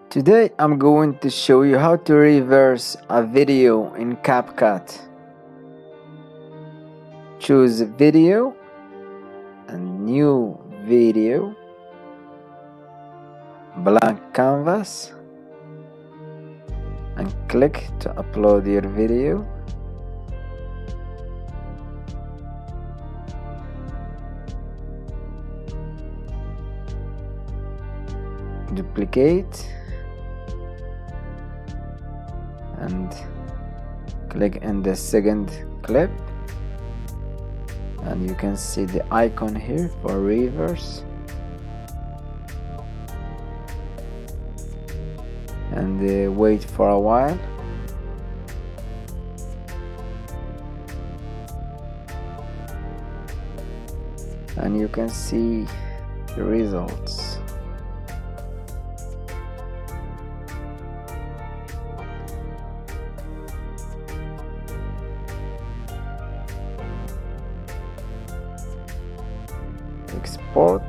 Today I'm going to show you how to reverse a video in CapCut. Choose video and new video, blank canvas, and click to upload your video. Duplicate and click in the second clip, and you can see the icon here for reverse, and wait for a while. And you can see the results. Export,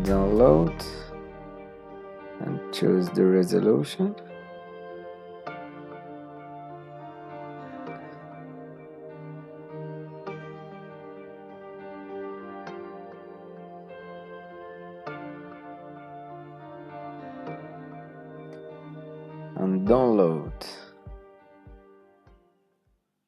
download, and choose the resolution. And download.